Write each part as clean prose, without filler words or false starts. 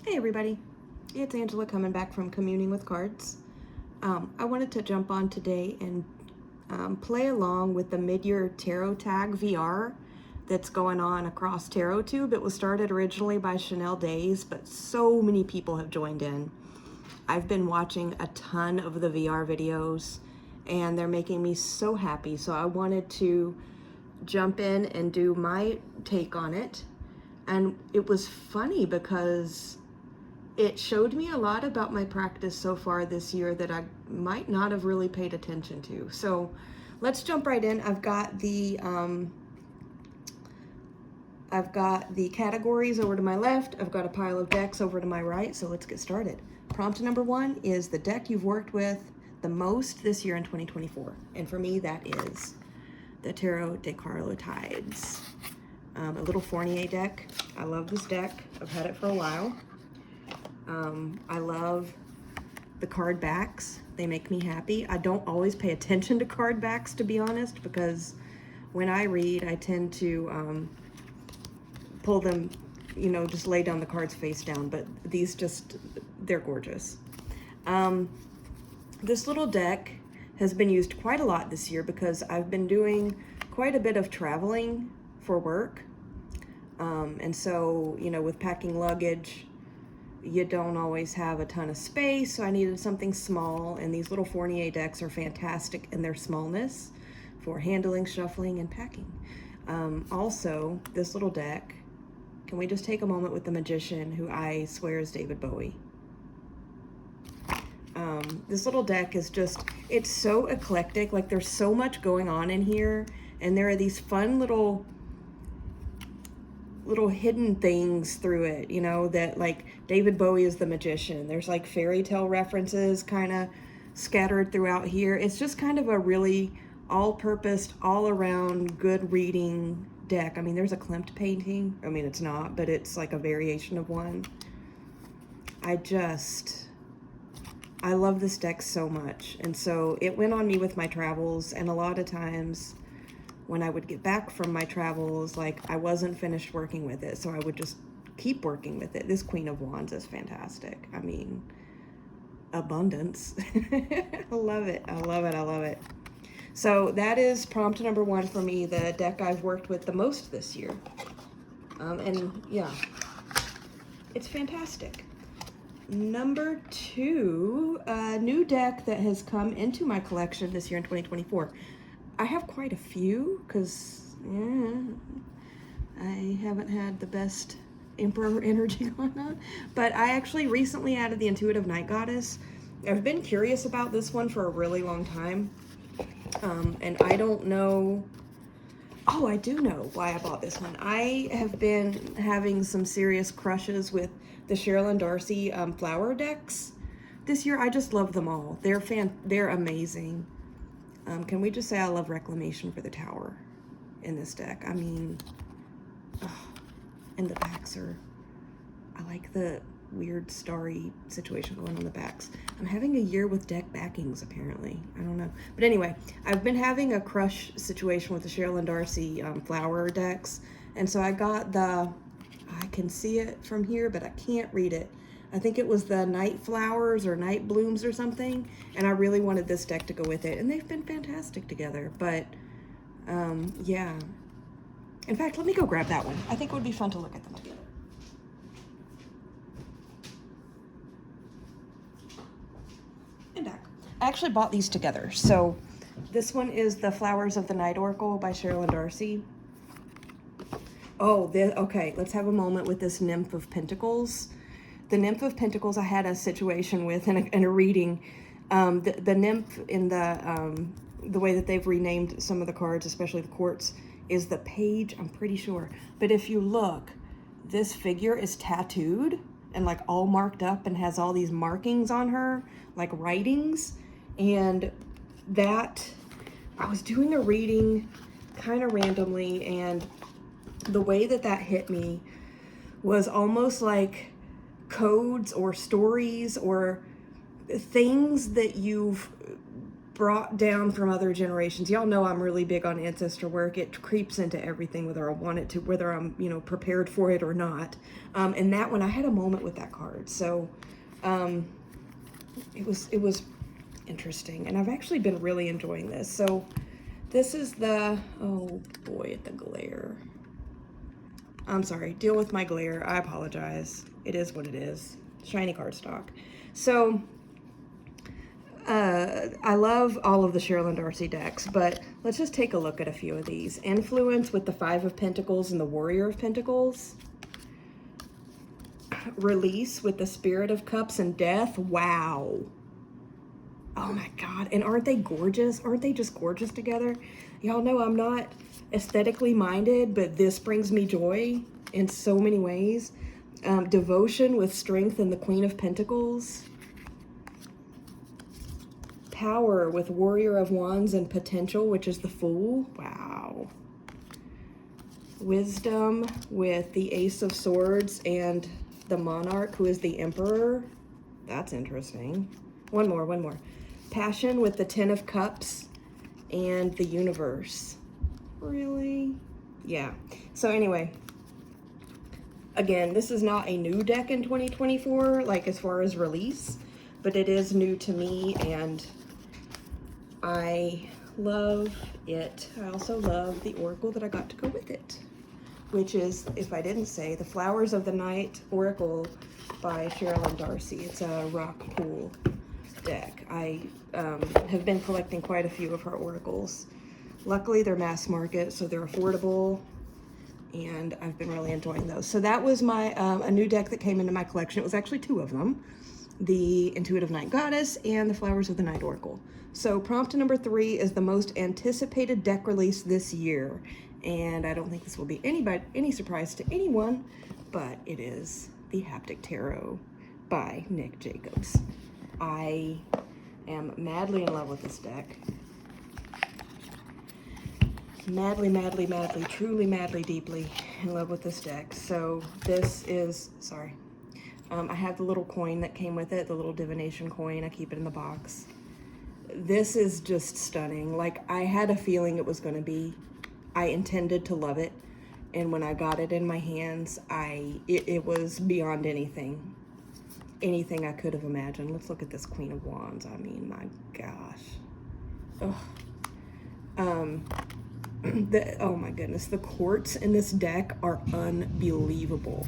Hey everybody, it's Angela coming back from Communing with Cards. I wanted to jump on today and play along with the Mid-Year Tarot Tag VR that's going on across TarotTube. It was started originally by Chanel Days, but so many people have joined in. I've been watching a ton of the VR videos and they're making me so happy, so I wanted to jump in and do my take on it. And it was funny because it showed me a lot about my practice so far this year that I might not have really paid attention to. So let's jump right in. I've got the categories over to my left. I've got a pile of decks over to my right. So let's get started. Prompt number 1 is the deck you've worked with the most this year in 2024. And for me, that is the Tarot de Carlo Tides. A little Fournier deck. I love this deck. I've had it for a while. I love the card backs. They make me happy. I don't always pay attention to card backs, to be honest, because when I read, I tend to pull them, just lay down the cards face down, but these they're gorgeous. This little deck has been used quite a lot this year because I've been doing quite a bit of traveling for work. And so, with packing luggage, you don't always have a ton of space, so I needed something small, and these little Fournier decks are fantastic in their smallness for handling, shuffling, and packing. Also, this little deck, can we just take a moment with the Magician, who I swear is David Bowie? This little deck is it's so eclectic, like there's so much going on in here, and there are these fun little hidden things through it, that like David Bowie is the Magician. There's like fairy tale references kind of scattered throughout here. It's just kind of a really all-purpose, all-around good reading deck. I mean, there's a Klimt painting. I mean, it's not, but it's like a variation of one. I love this deck so much. And so it went on me with my travels, and a lot of times when I would get back from my travels, like I wasn't finished working with it, so I would just keep working with it. This Queen of Wands is fantastic. I mean, abundance. I love it. I love it. I love it. So that is prompt number 1 for me, the deck I've worked with the most this year. And yeah, it's fantastic. Number 2, a new deck that has come into my collection this year in 2024. I have quite a few because I haven't had the best Emperor energy going on, but I actually recently added the Intuitive Night Goddess. I've been curious about this one for a really long time, and I don't know. Oh, I do know why I bought this one. I have been having some serious crushes with the Sherilyn Darcy flower decks this year. I just love them all. They're amazing. Can we just say I love Reclamation for the Tower in this deck? I mean, and the backs I like the weird starry situation going on the backs. I'm having a year with deck backings, apparently. I don't know. But anyway, I've been having a crush situation with the Sherilyn Darcy flower decks. And so I got I can see it from here, but I can't read it. I think it was the Night Flowers or Night Blooms or something, and I really wanted this deck to go with it, and they've been fantastic together. But yeah, in fact, let me go grab that one. I think it would be fun to look at them together. And back. I actually bought these together. So this one is the Flowers of the Night Oracle by Sherilyn Darcy. Okay, let's have a moment with this Nymph of Pentacles. The Nymph of Pentacles I had a situation with in a reading. The nymph in the way that they've renamed some of the cards, especially the quartz, is the Page, I'm pretty sure. But if you look, this figure is tattooed and like all marked up and has all these markings on her, like writings. And I was doing a reading kind of randomly, and the way that hit me was almost like codes or stories or things that you've brought down from other generations. Y'all know I'm really big on ancestor work. It creeps into everything, whether I want it to, whether I'm, you know, prepared for it or not. And that one, I had a moment with that card. So it was interesting. And I've actually been really enjoying this. So this is the, oh boy, the glare. I'm sorry, deal with my glare. I apologize. It is what it is. Shiny cardstock. So I love all of the Sherilyn Darcy decks, but let's just take a look at a few of these. Influence with the Five of Pentacles and the Warrior of Pentacles. Release with the Spirit of Cups and Death. Wow. Oh my God. And aren't they gorgeous? Aren't they just gorgeous together? Y'all know I'm not aesthetically minded, but this brings me joy in so many ways. Devotion with Strength and the Queen of Pentacles. Power with Warrior of Wands and Potential, which is the Fool. Wow. Wisdom with the Ace of Swords and the Monarch, who is the Emperor. That's interesting. One more. Passion with the Ten of Cups and the Universe. Really? Yeah. So anyway, again, this is not a new deck in 2024, like as far as release, but it is new to me and I love it. I also love the oracle that I got to go with it, which is, if I didn't say, the Flowers of the Night Oracle by Sherilyn Darcy. It's a rock pool deck. I have been collecting quite a few of her oracles. Luckily, they're mass market, so they're affordable, and I've been really enjoying those. So that was my a new deck that came into my collection. It was actually two of them, the Intuitive Night Goddess and the Flowers of the Night Oracle. So prompt number 3 is the most anticipated deck release this year. And I don't think this will be any surprise to anyone, but it is the Haptic Tarot by Nick Jacobs. I am madly in love with this deck. Madly, truly madly, deeply in love with this deck. So this is, sorry, I have the little coin that came with it, the little divination coin. I keep it in the box. This is just stunning. Like, I had a feeling it was going to be. I intended to love it, and when I got it in my hands, it was beyond anything I could have imagined. Let's look at this Queen of Wands. I mean, my gosh. Oh my goodness, the quartz in this deck are unbelievable.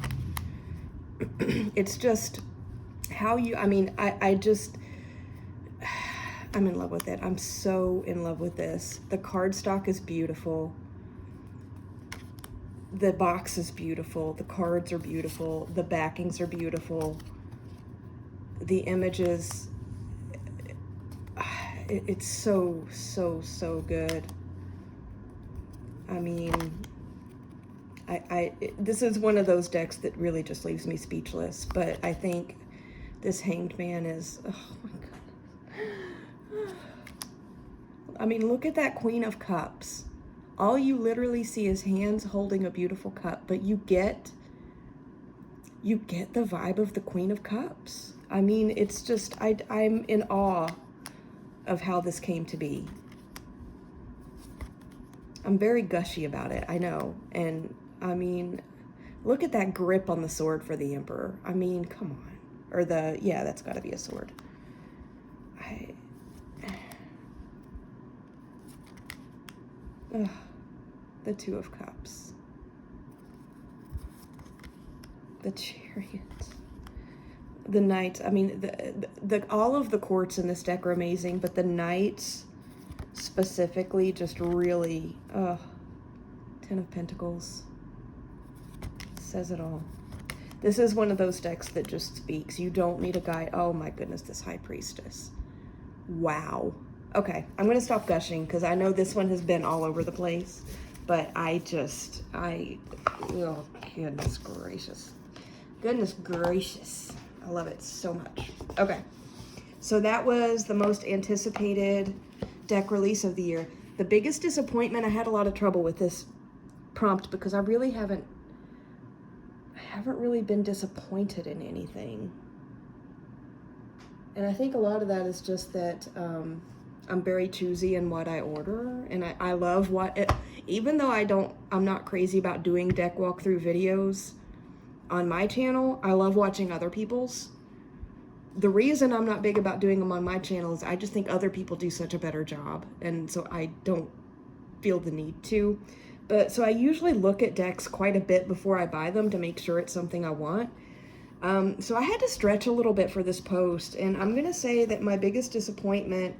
It's just how you, I mean, I'm in love with it. I'm so in love with this. The cardstock is beautiful. The box is beautiful. The cards are beautiful. The backings are beautiful. The images, it's so good. I mean, this is one of those decks that really just leaves me speechless, but I think this Hanged Man is, oh my God. I mean, look at that Queen of Cups. All you literally see is hands holding a beautiful cup, but you get the vibe of the Queen of Cups. I mean, it's just, I'm in awe of how this came to be. I'm very gushy about it, I know. And I mean, look at that grip on the sword for the Emperor. I mean, come on. Or yeah, that's gotta be a sword. The Two of Cups. The Chariot. The Knights. I mean, all of the quartz in this deck are amazing, but the Knights specifically just really, Ten of Pentacles. Says it all. This is one of those decks that just speaks. You don't need a guide. Oh my goodness, this High Priestess. Wow. Okay, I'm gonna stop gushing because I know this one has been all over the place, but oh, goodness gracious. Goodness gracious. I love it so much. Okay, so that was the most anticipated deck release of the year. The biggest disappointment, I had a lot of trouble with this prompt because I haven't really been disappointed in anything. And I think a lot of that is just that I'm very choosy in what I order, and I love what it, even though I'm not crazy about doing deck walkthrough videos on my channel, I love watching other people's. The reason I'm not big about doing them on my channel is I just think other people do such a better job, and so I don't feel the need to. But so I usually look at decks quite a bit before I buy them to make sure it's something I want. So I had to stretch a little bit for this post, and I'm gonna say that my biggest disappointment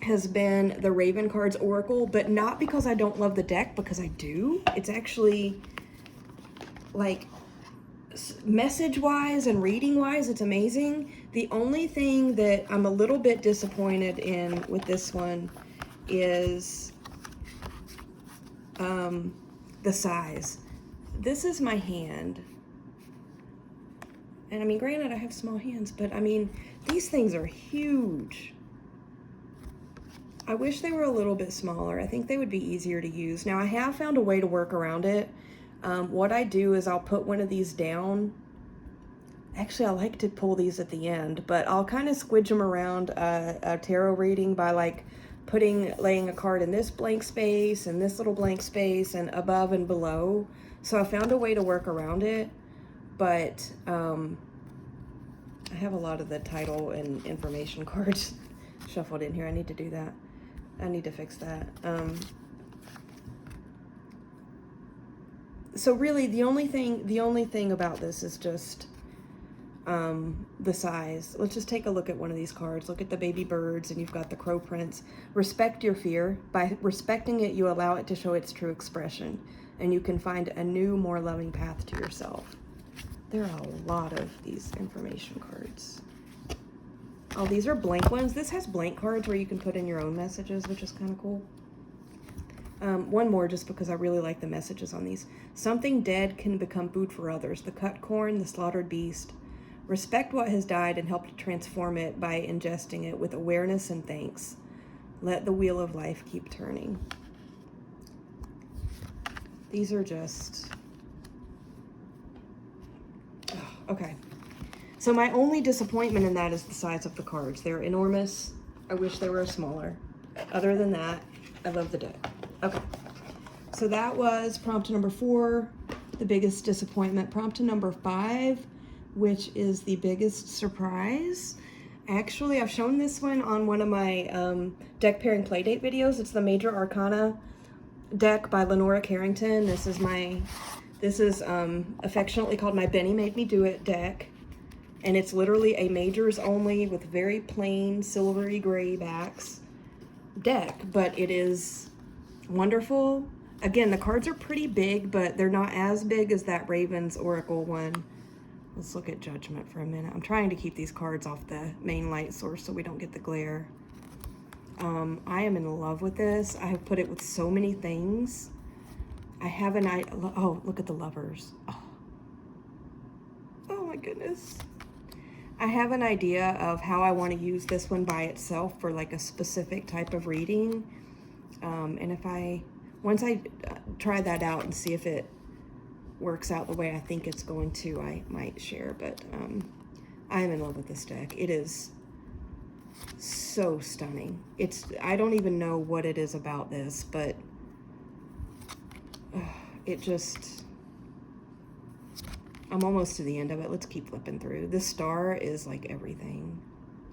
has been the Raven Cards Oracle, but not because I don't love the deck, because I do. It's actually, like, message-wise and reading-wise, it's amazing. The only thing that I'm a little bit disappointed in with this one is the size. This is my hand. And I mean, granted, I have small hands, but I mean, these things are huge. I wish they were a little bit smaller. I think they would be easier to use. Now, I have found a way to work around it. What I do is I'll put one of these down. Actually, I like to pull these at the end, but I'll kind of squidge them around a tarot reading by like laying a card in this blank space and this little blank space and above and below. So I found a way to work around it, but I have a lot of the title and information cards shuffled in here. I need to do that. I need to fix that. So really the only thing about this is just the size. Let's just take a look at one of these cards. Look at the baby birds, and you've got the crow prince. Respect your fear. By respecting it, you allow it to show its true expression, and you can find a new, more loving path to yourself. There are a lot of these information cards. Oh, these are blank ones. This has blank cards where you can put in your own messages, which is kind of cool. One more, just because I really like the messages on these. Something dead can become food for others. The cut corn, the slaughtered beast. Respect what has died and help to transform it by ingesting it with awareness and thanks. Let the wheel of life keep turning. These are just... oh, okay. So my only disappointment in that is the size of the cards. They're enormous. I wish they were smaller. Other than that, I love the deck. Okay. So that was prompt number 4, the biggest disappointment. Prompt number 5, which is the biggest surprise. Actually, I've shown this one on one of my deck pairing playdate videos. It's the Major Arcana deck by Lenora Carrington. This is affectionately called my Benny Made Me Do It deck. And it's literally a majors only with very plain silvery gray backs deck, but it is wonderful. Again, the cards are pretty big, but they're not as big as that Ravens Oracle one. Let's look at Judgment for a minute. I'm trying to keep these cards off the main light source so we don't get the glare. I am in love with this. I have put it with so many things. I have an idea. Oh, look at the Lovers. Oh my goodness. I have an idea of how I want to use this one by itself for like a specific type of reading. And once I try that out and see if it works out the way I think it's going to, I might share. But I am in love with this deck. It is so stunning. I don't even know what it is about this, but it just... I'm almost to the end of it. Let's keep flipping through. This star is like everything.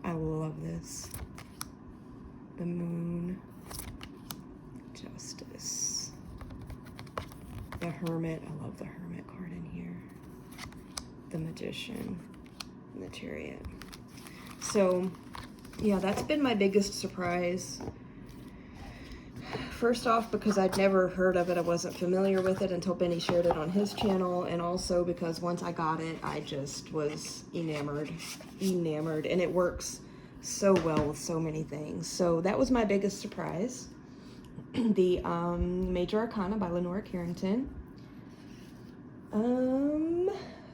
I love this. The Moon. Justice. The Hermit. I love the Hermit card in here. The Magician. And the Chariot. So, yeah, that's been my biggest surprise. First off, because I'd never heard of it, I wasn't familiar with it until Benny shared it on his channel, and also because once I got it, I just was enamored, and it works so well with so many things. So that was my biggest surprise. The Major Arcana by Lenora Carrington.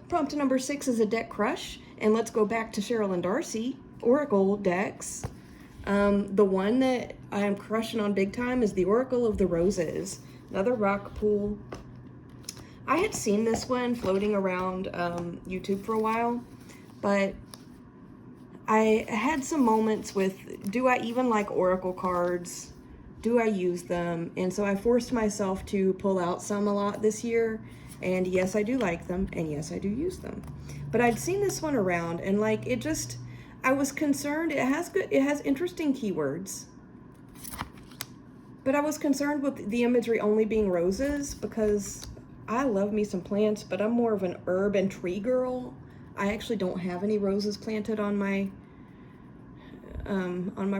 Prompt number 6 is a deck crush, and let's go back to Cheryl and Darcy Oracle decks. The one that I am crushing on big time is the Oracle of the Roses. Another rock pool. I had seen this one floating around YouTube for a while, but I had some moments with, do I even like Oracle cards? Do I use them? And so I forced myself to pull out some a lot this year. And yes, I do like them. And yes, I do use them. But I'd seen this one around and like it just, I was concerned. It has interesting keywords. But I was concerned with the imagery only being roses because I love me some plants, but I'm more of an herb and tree girl. I actually don't have any roses planted on my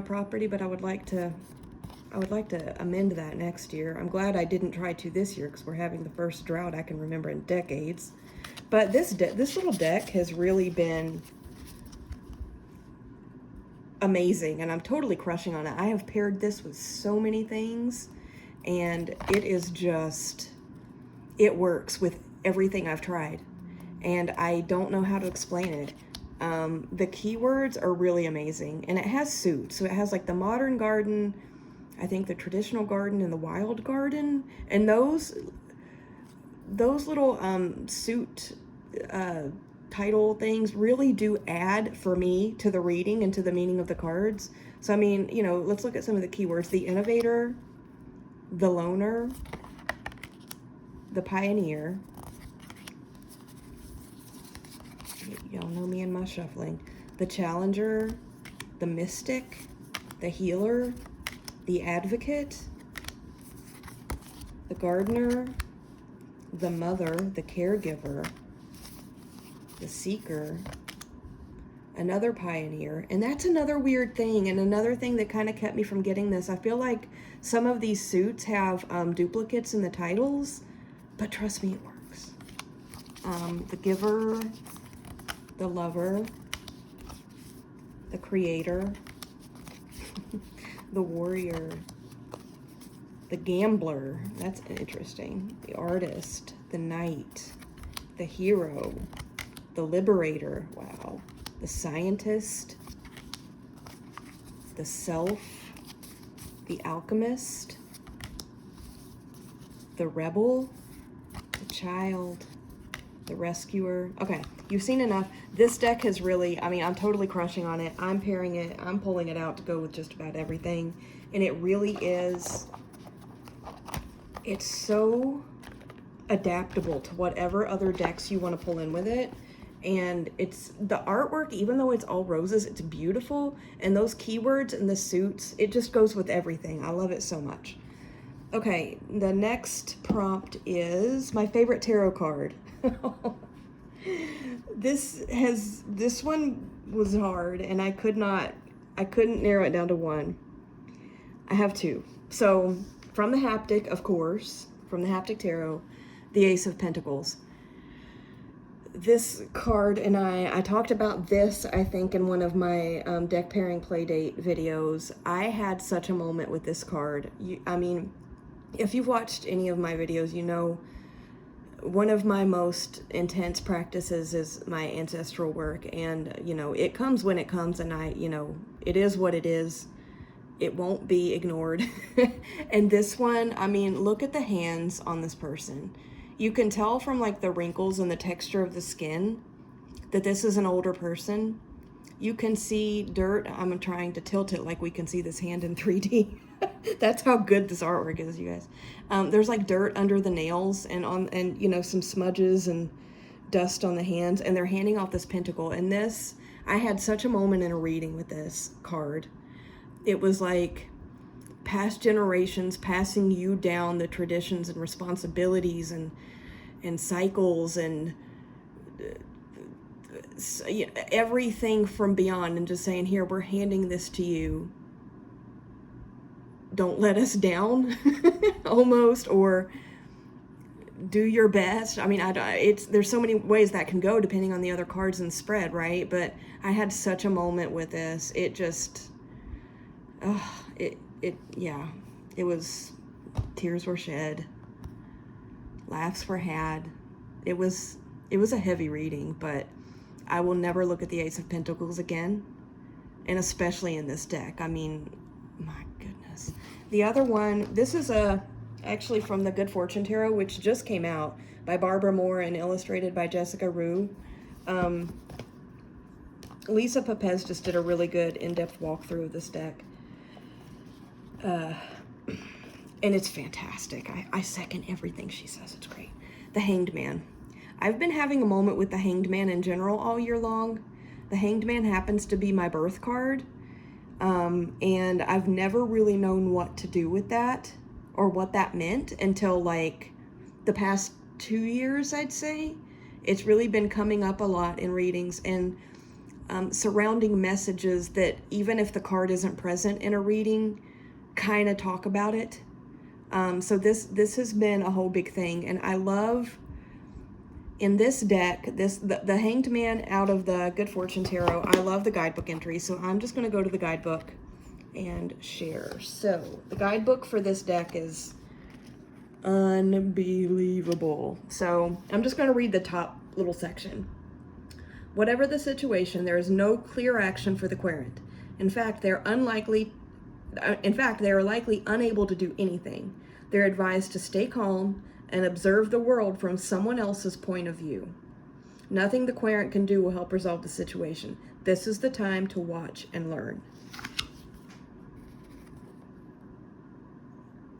property, but I would like to amend that next year. I'm glad I didn't try to this year because we're having the first drought I can remember in decades. But this little deck has really been amazing, and I'm totally crushing on it. I have paired this with so many things, and it is just, it works with everything I've tried, and I don't know how to explain it. The keywords are really amazing, and it has suits. So it has like the modern garden, I think the traditional garden, and the wild garden, and those little suit title things really do add for me to the reading and to the meaning of the cards. So I mean, you know, let's look at some of the keywords: the innovator, the loner, the pioneer. Y'all know me and my shuffling. The challenger, the mystic, the healer, the advocate, the gardener, the mother, the caregiver, the seeker, another pioneer. And that's another weird thing, and another thing that kind of kept me from getting this. I feel like some of these suits have duplicates in the titles, but trust me, it works. The giver, the lover, the creator, the warrior, the gambler, that's interesting, the artist, the knight, the hero, the liberator, wow, the scientist, the self, the alchemist, the rebel, the child, the rescuer. Okay, you've seen enough. This deck has really, I mean, I'm totally crushing on it. I'm pairing it, I'm pulling it out to go with just about everything. And it really is, it's so adaptable to whatever other decks you want to pull in with it. And it's the artwork, even though it's all roses, it's beautiful. And those keywords and the suits, it just goes with everything. I love it so much. Okay, the next prompt is my favorite tarot card. This one was hard, and I couldn't narrow it down to one. I have two. So from the Haptic, of course, from the Haptic Tarot, the Ace of Pentacles. This card, and I talked about this, I think, in one of my deck pairing playdate videos. I had such a moment with this card. I mean, if you've watched any of my videos, you know one of my most intense practices is my ancestral work, and you know, it comes when it comes, and it is what it is. It won't be ignored. And this one, I mean, look at the hands on this person. You can tell from like the wrinkles and the texture of the skin that this is an older person. You can see dirt. I'm trying to tilt it like we can see this hand in 3D. That's how good this artwork is, you guys. There's like dirt under the nails and you know, some smudges and dust on the hands, and they're handing off this pentacle. And this, I had such a moment in a reading with this card. It was like past generations passing you down the traditions and responsibilities and cycles and everything from beyond, and just saying, here, we're handing this to you. Don't let us down, almost, or do your best. I mean, there's so many ways that can go depending on the other cards in the spread, right? But I had such a moment with this. It just, yeah, it was, tears were shed, laughs were had. It was a heavy reading, but I will never look at the Ace of Pentacles again, and especially in this deck. I mean, my goodness. The other one, this is actually from the Good Fortune Tarot, which just came out by Barbara Moore and illustrated by Jessica Rue. Lisa Pepez just did a really good in-depth walkthrough of this deck. And it's fantastic. I second everything she says. It's great. The Hanged Man. I've been having a moment with the Hanged Man in general all year long. The Hanged Man happens to be my birth card. And I've never really known what to do with that or what that meant until like the past 2 years, I'd say. It's really been coming up a lot in readings and surrounding messages that even if the card isn't present in a reading, kind of talk about it. So this has been a whole big thing, and I love in this deck the Hanged Man out of the Good Fortune Tarot. I love the guidebook entry, so I'm just going to go to the guidebook and share. So the guidebook for this deck is unbelievable. So I'm just going to read the top little section. Whatever the situation, there is no clear action for the querent. In fact, they are likely unable to do anything. They're advised to stay calm and observe the world from someone else's point of view. Nothing the querent can do will help resolve the situation. This is the time to watch and learn.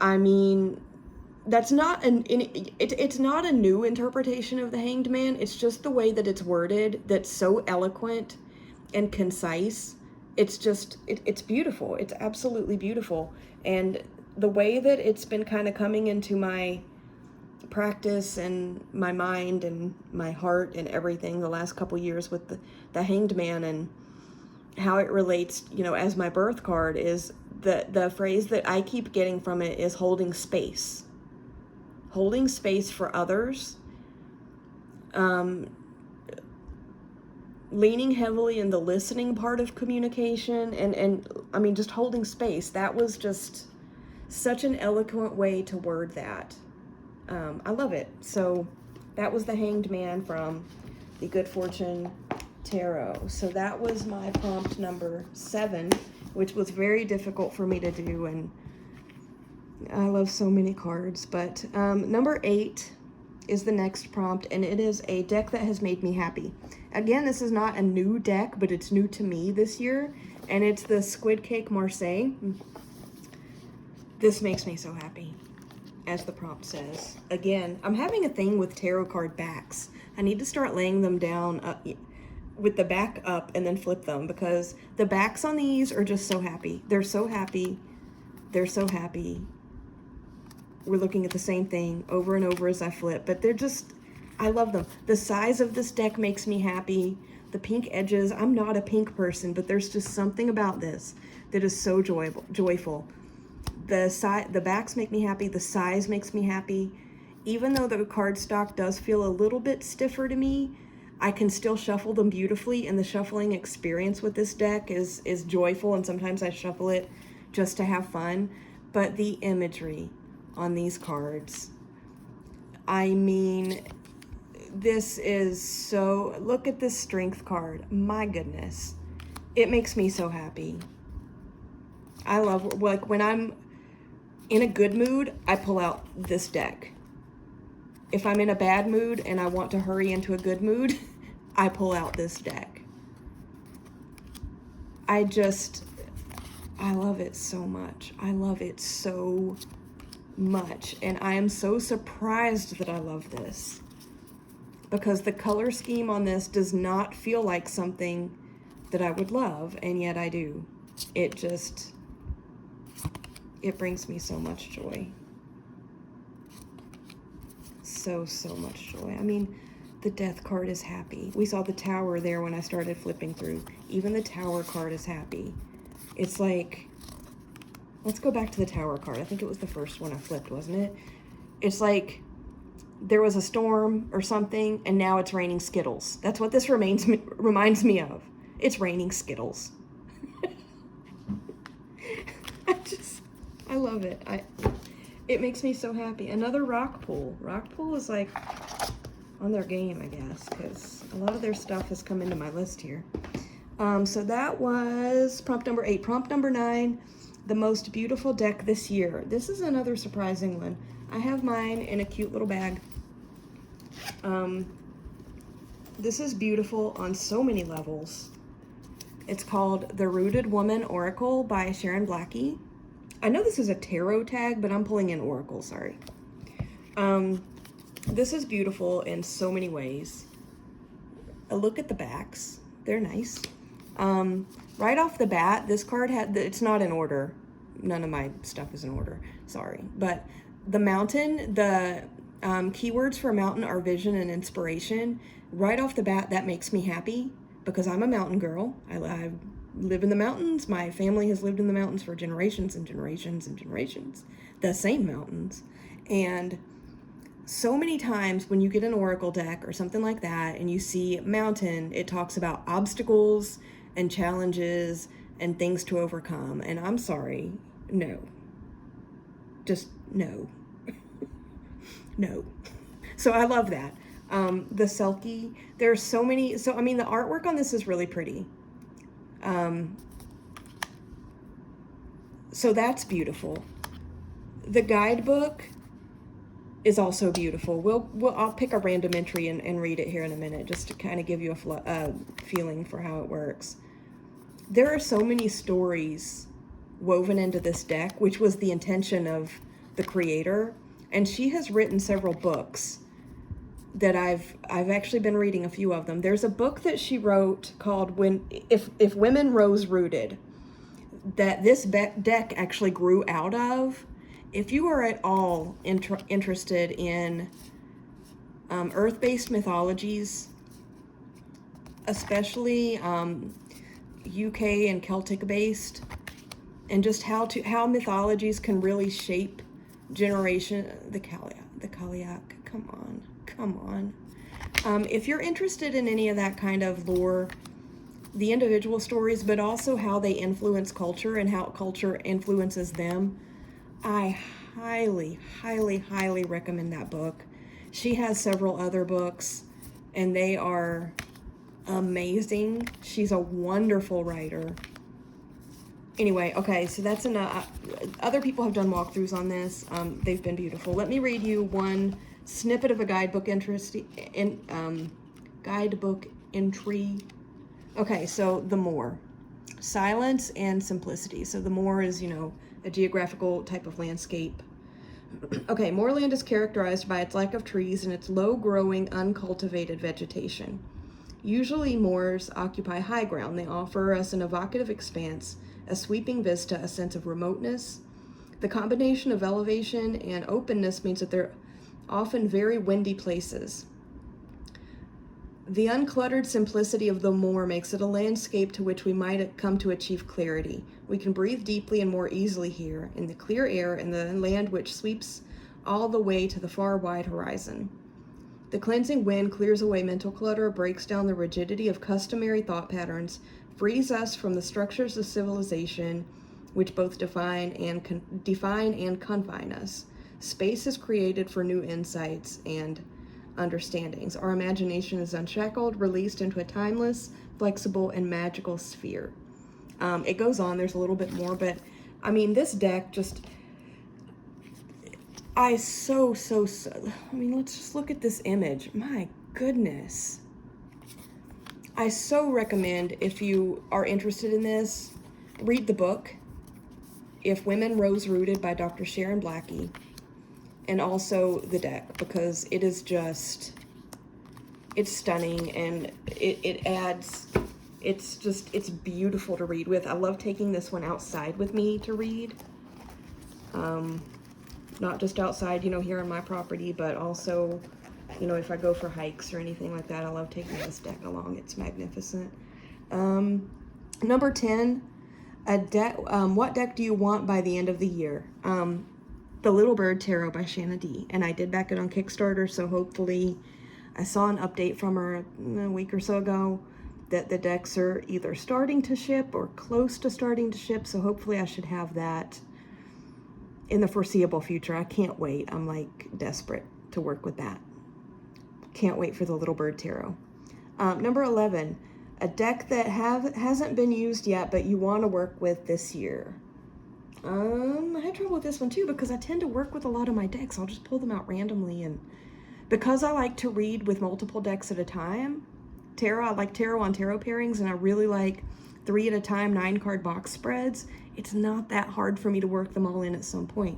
I mean, that's not it's not a new interpretation of the Hanged Man. It's just the way that it's worded that's so eloquent and concise. It's just, it's beautiful. It's absolutely beautiful. And the way that it's been kind of coming into my practice and my mind and my heart and everything the last couple years with the Hanged Man and how it relates, you know, as my birth card is the phrase that I keep getting from it is holding space. Holding space for others. Leaning heavily in the listening part of communication and I mean, just holding space. That was just such an eloquent way to word that. I love it. So that was the Hanged Man from the Good Fortune Tarot. So that was my prompt number 7, which was very difficult for me to do, and I love so many cards. But number 8 is the next prompt, and it is a deck that has made me happy. Again, this is not a new deck, but it's new to me this year, and it's the Squid Cake Marseille. This makes me so happy, as the prompt says. Again, I'm having a thing with tarot card backs. I need to start laying them down with the back up and then flip them, because the backs on these are just so happy. They're so happy. They're so happy. We're looking at the same thing over and over as I flip, but they're just, I love them. The size of this deck makes me happy. The pink edges, I'm not a pink person, but there's just something about this that is so joyful. The backs make me happy. The size makes me happy. Even though the cardstock does feel a little bit stiffer to me, I can still shuffle them beautifully, and the shuffling experience with this deck is joyful, and sometimes I shuffle it just to have fun. But the imagery on these cards, I mean, this is so, look at this strength card. My goodness, it makes me so happy. I love, like, when I'm in a good mood, I pull out this deck. If I'm in a bad mood and I want to hurry into a good mood, I pull out this deck. I love it so much. I love it so much. And I am so surprised that I love this, because the color scheme on this does not feel like something that I would love, and yet I do. It brings me so much joy. So much joy. I mean, the Death card is happy. We saw the Tower there when I started flipping through. Even the Tower card is happy. It's like, let's go back to the Tower card. I think it was the first one I flipped, wasn't it? It's like there was a storm or something, and now it's raining Skittles. That's what this reminds me of. It's raining Skittles. I love it. It makes me so happy. Another rock pool. Rock pool is like on their game, I guess, because a lot of their stuff has come into my list here. So that was prompt number 8. Prompt number 9, the most beautiful deck this year. This is another surprising one. I have mine in a cute little bag. This is beautiful on so many levels. It's called The Rooted Woman Oracle by Sharon Blackie. I know this is a tarot tag, but I'm pulling in Oracle, sorry. This is beautiful in so many ways. A look at the backs. They're nice. Right off the bat, this card it's not in order. None of my stuff is in order, sorry. But the mountain, the keywords for mountain are vision and inspiration. Right off the bat, that makes me happy because I'm a mountain girl. I live in the mountains. My family has lived in the mountains for generations and generations and generations. The same mountains. And so many times when you get an oracle deck or something like that and you see mountain, it talks about obstacles and challenges and things to overcome. And I'm sorry, no. Just no. No. So I love that. The Selkie, there's so many, so I mean the artwork on this is really pretty. So that's beautiful. The guidebook is also beautiful. I'll pick a random entry and read it here in a minute just to kind of give you a feeling for how it works. There are so many stories woven into this deck, which was the intention of the creator, and she has written several books that I've actually been reading a few of them. There's a book that she wrote called If Women Rose Rooted that this deck actually grew out of. If you are at all interested in earth-based mythologies, especially UK and Celtic-based, and just how mythologies can really shape generation, the Cailleach, come on. If you're interested in any of that kind of lore, the individual stories, but also how they influence culture and how culture influences them, I highly, highly, highly recommend that book. She has several other books, and they are amazing. She's a wonderful writer. Anyway, okay, so that's enough. Other people have done walkthroughs on this. They've been beautiful. Let me read you one snippet of a guidebook entry. Okay, so the Moor. Silence and simplicity. So the Moor is, a geographical type of landscape. Okay, moorland is characterized by its lack of trees and its low-growing, uncultivated vegetation. Usually moors occupy high ground. They offer us an evocative expanse, a sweeping vista, a sense of remoteness. The combination of elevation and openness means that they're often very windy places. The uncluttered simplicity of the moor makes it a landscape to which we might come to achieve clarity. We can breathe deeply and more easily here, in the clear air and the land which sweeps all the way to the far wide horizon. The cleansing wind clears away mental clutter, breaks down the rigidity of customary thought patterns, frees us from the structures of civilization which both define and confine us. Space is created for new insights and understandings. Our imagination is unshackled, released into a timeless, flexible, and magical sphere. It goes on, there's a little bit more, but I mean, this deck just, let's just look at this image. My goodness. I so recommend, if you are interested in this, read the book, If Women Rose Rooted by Dr. Sharon Blackie, and also the deck, because it is just, it's stunning, and it adds, it's beautiful to read with. I love taking this one outside with me to read. Not just outside, here on my property, but also, if I go for hikes or anything like that, I love taking this deck along. It's magnificent. Number 10, what deck do you want by the end of the year? The Little Bird Tarot by Shanna D. And I did back it on Kickstarter, so hopefully, I saw an update from her a week or so ago that the decks are either starting to ship or close to starting to ship, so hopefully I should have that in the foreseeable future. I can't wait. I'm like desperate to work with that. Can't wait for the Little Bird Tarot. Number 11, a deck that hasn't been used yet, but you want to work with this year. I had trouble with this one too because I tend to work with a lot of my decks. I'll just pull them out randomly, and because I like to read with multiple decks at a time, I like tarot on tarot pairings, and I really like 3 at a time, 9 card box spreads, it's not that hard for me to work them all in at some point.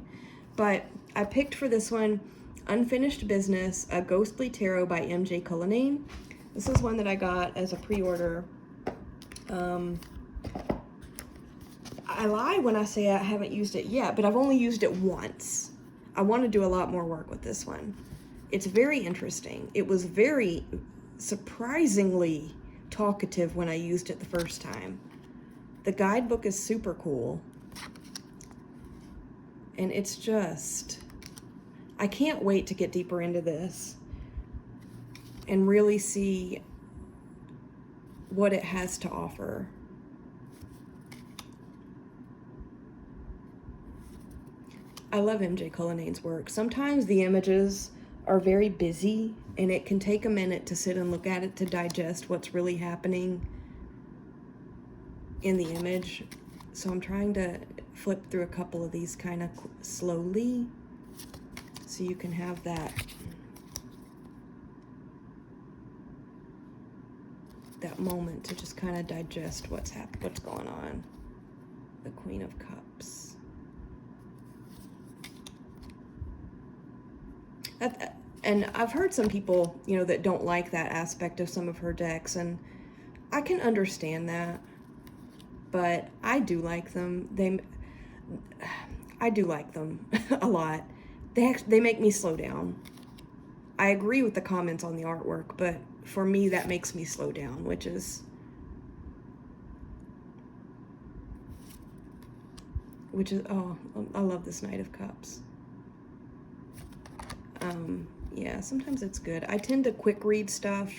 But I picked for this one Unfinished Business, a Ghostly Tarot by MJ Cullinane. This is one that I got as a pre-order. I lie when I say I haven't used it yet, but I've only used it once. I want to do a lot more work with this one. It's very interesting. It was very surprisingly talkative when I used it the first time. The guidebook is super cool. And it's just, I can't wait to get deeper into this and really see what it has to offer. I love MJ Cullinane's work. Sometimes the images are very busy and it can take a minute to sit and look at it to digest what's really happening in the image. So I'm trying to flip through a couple of these kind of slowly so you can have that moment to just kind of digest what's going on. The Queen of Cups. And I've heard some people, you know, that don't like that aspect of some of her decks, and I can understand that, but I do like them. I do like them a lot. They make me slow down. I agree with the comments on the artwork, but for me, that makes me slow down, which is oh, I love this Knight of Cups. Yeah, sometimes it's good. I tend to quick read stuff.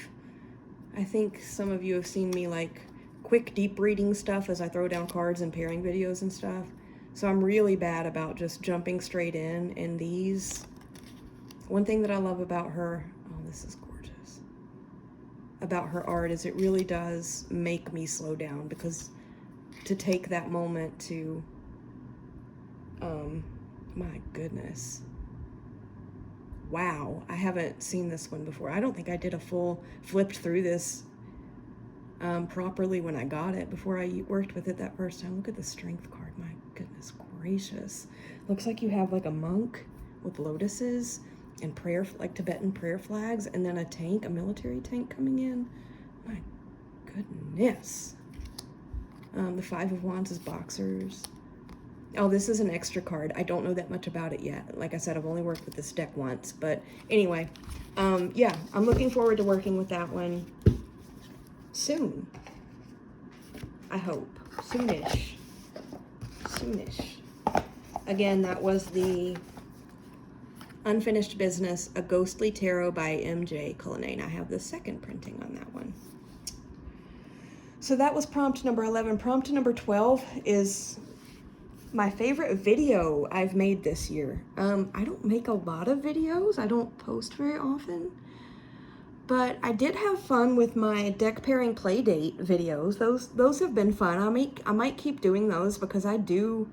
I think some of you have seen me like quick deep reading stuff as I throw down cards and pairing videos and stuff. So I'm really bad about just jumping straight in these. One thing that I love about her, oh, this is gorgeous, about her art is it really does make me slow down, because to take that moment to, my goodness. Wow, I haven't seen this one before. I don't think I did a full flipped through this properly when I got it, before I worked with it that first time. Look at the Strength card, my goodness gracious. Looks like you have like a monk with lotuses and prayer, like Tibetan prayer flags, and then a tank, a military tank coming in. My goodness. The Five of Wands is Boxers. Oh, this is an extra card. I don't know that much about it yet. Like I said, I've only worked with this deck once. But anyway, yeah, I'm looking forward to working with that one soon. I hope. Soonish. Soonish. Again, that was the Unfinished Business, a Ghostly Tarot by MJ Cullinane. I have the second printing on that one. So that was prompt number 11. Prompt number 12 is my favorite video I've made this year. I don't make a lot of videos. I don't post very often. But I did have fun with my deck pairing play date videos. Those have been fun. I might keep doing those, because I do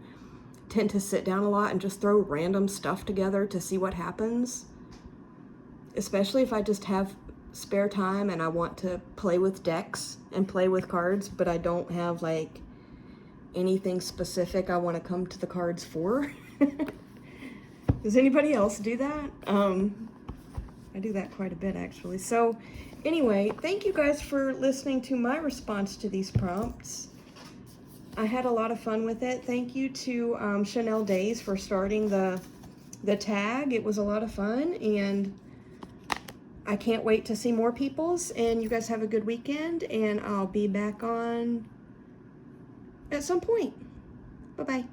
tend to sit down a lot and just throw random stuff together to see what happens. Especially if I just have spare time and I want to play with decks and play with cards, but I don't have like anything specific I want to come to the cards for. Does anybody else do that? I do that quite a bit, actually. So anyway, thank you guys for listening to my response to these prompts. I had a lot of fun with it. Thank you to Chanel Days for starting the tag. It was a lot of fun, and I can't wait to see more people's. And you guys have a good weekend, and I'll be back on at some point. Bye-bye.